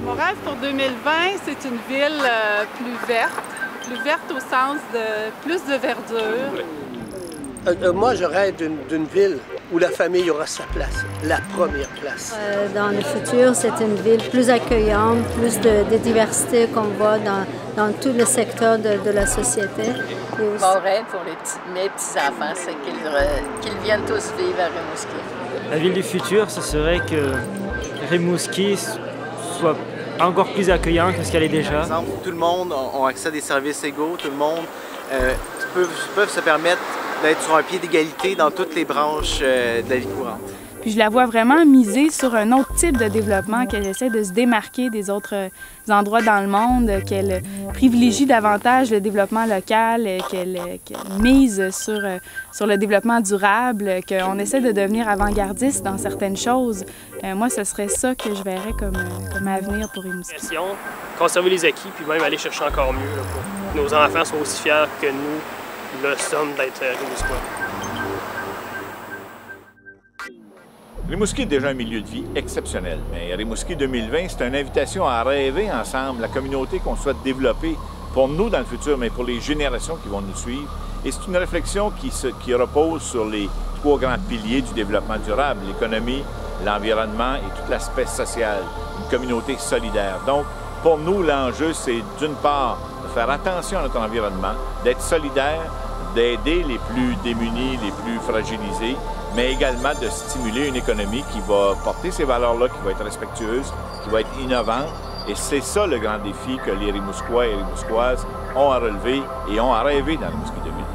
Montréal pour 2020, c'est une ville plus verte au sens de plus de verdure. Moi, je rêve d'une ville où la famille aura sa place, la première place. Dans le futur, c'est une ville plus accueillante, plus de diversité qu'on voit dans tout le secteur de la société. Mon rêve pour mes petits-enfants, c'est qu'ils viennent tous vivre à Rimouski. La ville du futur, ce serait que Rimouski soit encore plus accueillant que ce qu'elle est déjà. Par exemple, tout le monde a accès à des services égaux, tout le monde peut se permettre d'être sur un pied d'égalité dans toutes les branches de la vie courante. Puis je la vois vraiment miser sur un autre type de développement, qu'elle essaie de se démarquer des autres endroits dans le monde, qu'elle privilégie davantage le développement local, qu'elle mise sur le développement durable, qu'on essaie de devenir avant-gardiste dans certaines choses. Moi, ce serait ça que je verrais comme avenir pour Rimouski. Conserver les acquis, puis même aller chercher encore mieux là, pour que nos enfants soient aussi fiers que nous le sommes d'être Rimouskois. Rimouski est déjà un milieu de vie exceptionnel, mais Rimouski 2020, c'est une invitation à rêver ensemble la communauté qu'on souhaite développer pour nous dans le futur, mais pour les générations qui vont nous suivre. Et c'est une réflexion qui repose sur les trois grands piliers du développement durable, l'économie, l'environnement et tout l'aspect social, une communauté solidaire. Donc, pour nous, l'enjeu, c'est d'une part de faire attention à notre environnement, d'être solidaire, d'aider les plus démunis, les plus fragilisés, mais également de stimuler une économie qui va porter ces valeurs-là, qui va être respectueuse, qui va être innovante. Et c'est ça le grand défi que les Rimouskois et Rimouskoises ont à relever et ont à rêver dans Rimouski 2020.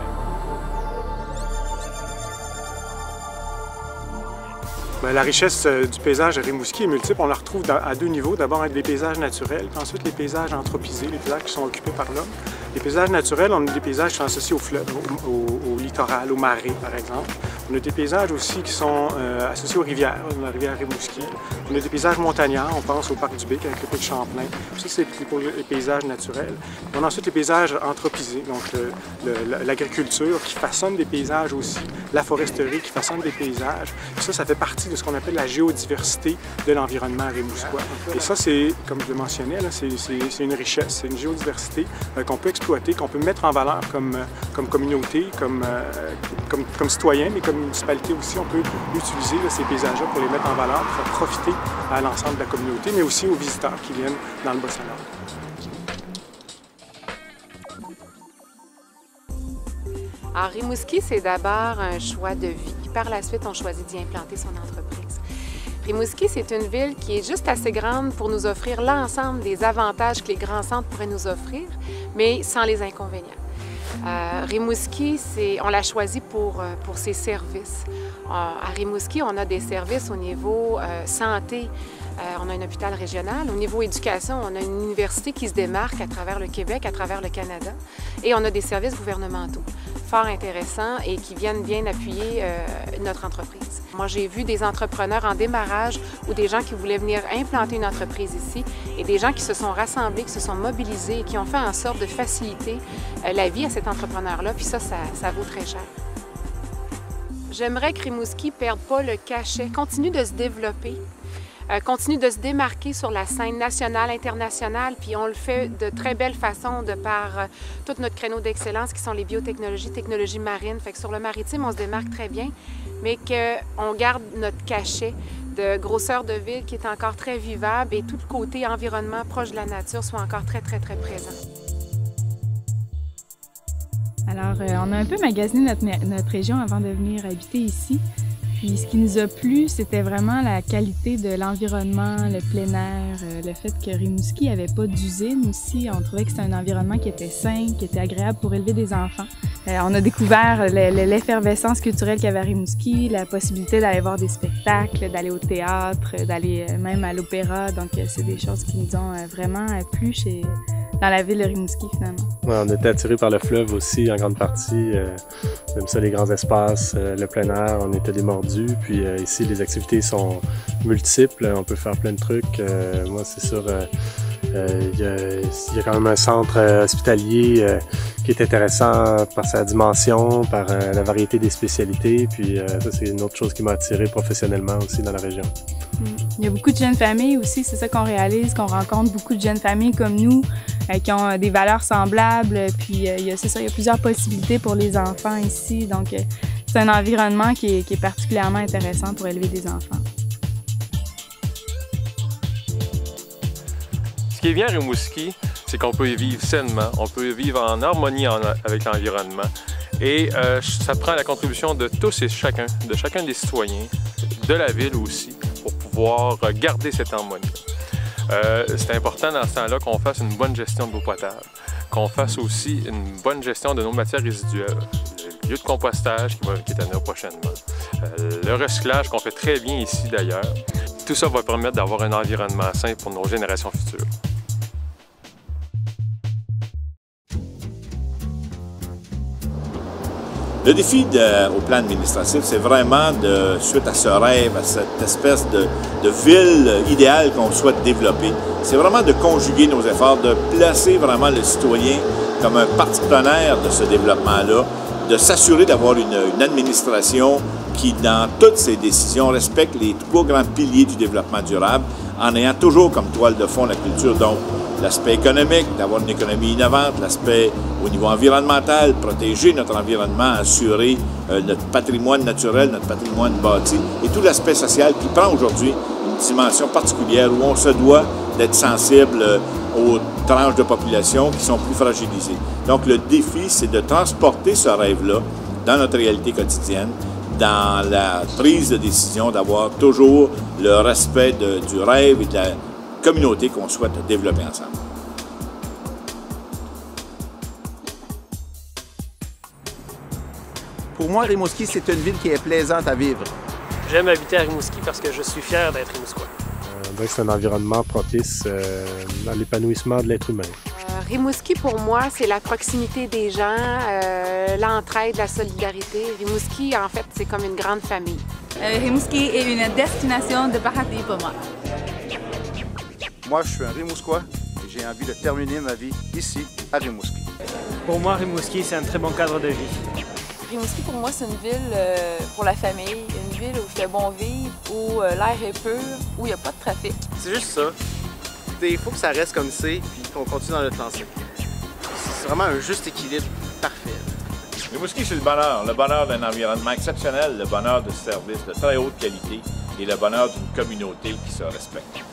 La richesse du paysage à Rimouski est multiple. On la retrouve à deux niveaux. D'abord, des paysages naturels, puis ensuite les paysages anthropisés, les paysages qui sont occupés par l'homme. Les paysages naturels, on a des paysages qui sont associés au fleuve, au littoral, aux marées, par exemple. On a des paysages aussi qui sont associés aux rivières, la rivière Rimouski. On a des paysages montagnards, on pense au parc du Bec avec le pic Champlain. Ça, c'est pour les paysages naturels. On a ensuite les paysages anthropisés, donc l'agriculture qui façonne des paysages aussi, la foresterie qui façonne des paysages. Ça fait partie de ce qu'on appelle la géodiversité de l'environnement rimouskois. Et ça, c'est, comme je le mentionnais, c'est une richesse, c'est une géodiversité qu'on peut exploiter, qu'on peut mettre en valeur comme communauté, comme citoyen, mais comme municipalité aussi, on peut utiliser ces paysages-là pour les mettre en valeur, pour faire profiter à l'ensemble de la communauté, mais aussi aux visiteurs qui viennent dans le Bas-Saint-Laurent. Alors, Rimouski, c'est d'abord un choix de vie. Par la suite, on choisit d'y implanter son entreprise. Rimouski, c'est une ville qui est juste assez grande pour nous offrir l'ensemble des avantages que les grands centres pourraient nous offrir, mais sans les inconvénients. Rimouski, on l'a choisi pour ses services. À Rimouski, on a des services au niveau santé, on a un hôpital régional. Au niveau éducation, on a une université qui se démarque à travers le Québec, à travers le Canada. Et on a des services gouvernementaux fort intéressants et qui viennent bien appuyer notre entreprise. Moi, j'ai vu des entrepreneurs en démarrage ou des gens qui voulaient venir implanter une entreprise ici et des gens qui se sont rassemblés, qui se sont mobilisés et qui ont fait en sorte de faciliter la vie à cet entrepreneur-là. Puis ça vaut très cher. J'aimerais que Rimouski ne perde pas le cachet, continue de se développer, continue de se démarquer sur la scène nationale, internationale, puis on le fait de très belle façon de par tout notre créneau d'excellence qui sont les biotechnologies, technologies marines. Fait que sur le maritime, on se démarque très bien, mais qu'on garde notre cachet de grosseur de ville qui est encore très vivable et tout le côté environnement proche de la nature soit encore très, très, très présent. Alors, on a un peu magasiné notre région avant de venir habiter ici. Puis ce qui nous a plu, c'était vraiment la qualité de l'environnement, le plein air, le fait que Rimouski n'avait pas d'usine aussi. On trouvait que c'était un environnement qui était sain, qui était agréable pour élever des enfants. On a découvert l'effervescence culturelle qu'il y avait à Rimouski, la possibilité d'aller voir des spectacles, d'aller au théâtre, d'aller même à l'opéra. Donc c'est des choses qui nous ont vraiment plu dans la ville de Rimouski, finalement. Ouais, on était attirés par le fleuve aussi, en grande partie. Même ça, les grands espaces, le plein air, on était démordus. Puis ici, les activités sont multiples, on peut faire plein de trucs. Moi, c'est sûr, Il y a quand même un centre hospitalier qui est intéressant par sa dimension, par la variété des spécialités. Puis ça, c'est une autre chose qui m'a attiré professionnellement aussi dans la région. Il y a beaucoup de jeunes familles aussi, c'est ça qu'on réalise, qu'on rencontre beaucoup de jeunes familles comme nous qui ont des valeurs semblables. Puis c'est ça, il y a plusieurs possibilités pour les enfants ici. Donc c'est un environnement qui est particulièrement intéressant pour élever des enfants. Ce qui est bien à Rimouski, c'est qu'on peut y vivre sainement, on peut y vivre en harmonie avec l'environnement. Et ça prend la contribution de tous et chacun, de chacun des citoyens, de la ville aussi, pour pouvoir garder cette harmonie. C'est important dans ce temps-là qu'on fasse une bonne gestion de l'eau potable, qu'on fasse aussi une bonne gestion de nos matières résiduelles, le lieu de compostage qui est à venir prochainement, le recyclage qu'on fait très bien ici d'ailleurs. Tout ça va permettre d'avoir un environnement sain pour nos générations futures. Le défi au plan administratif, c'est vraiment, suite à ce rêve, à cette espèce de ville idéale qu'on souhaite développer, c'est vraiment de conjuguer nos efforts, de placer vraiment le citoyen comme un partenaire de ce développement-là, de s'assurer d'avoir une administration qui, dans toutes ses décisions, respecte les 3 grands piliers du développement durable, en ayant toujours comme toile de fond la culture. Donc, l'aspect économique, d'avoir une économie innovante, l'aspect au niveau environnemental, protéger notre environnement, assurer notre patrimoine naturel, notre patrimoine bâti, et tout l'aspect social qui prend aujourd'hui une dimension particulière où on se doit d'être sensible aux tranches de population qui sont plus fragilisées. Donc, le défi, c'est de transporter ce rêve-là dans notre réalité quotidienne, dans la prise de décision, d'avoir toujours le respect du rêve et de la communauté qu'on souhaite développer ensemble. Pour moi, Rimouski, c'est une ville qui est plaisante à vivre. J'aime habiter à Rimouski parce que je suis fier d'être rimouskois. C'est un environnement propice à l'épanouissement de l'être humain. Rimouski, pour moi, c'est la proximité des gens, l'entraide, la solidarité. Rimouski, en fait, c'est comme une grande famille. Rimouski est une destination de paradis pour moi. Moi, je suis un Rimouskois et j'ai envie de terminer ma vie ici, à Rimouski. Pour moi, Rimouski, c'est un très bon cadre de vie. Rimouski, pour moi, c'est une ville pour la famille, une ville où il fait bon vivre, où l'air est pur, où il n'y a pas de trafic. C'est juste ça. Il faut que ça reste comme c'est, puis qu'on continue dans notre lancée. C'est vraiment un juste équilibre parfait. Rimouski, c'est le bonheur d'un environnement exceptionnel, le bonheur de services de très haute qualité et le bonheur d'une communauté qui se respecte.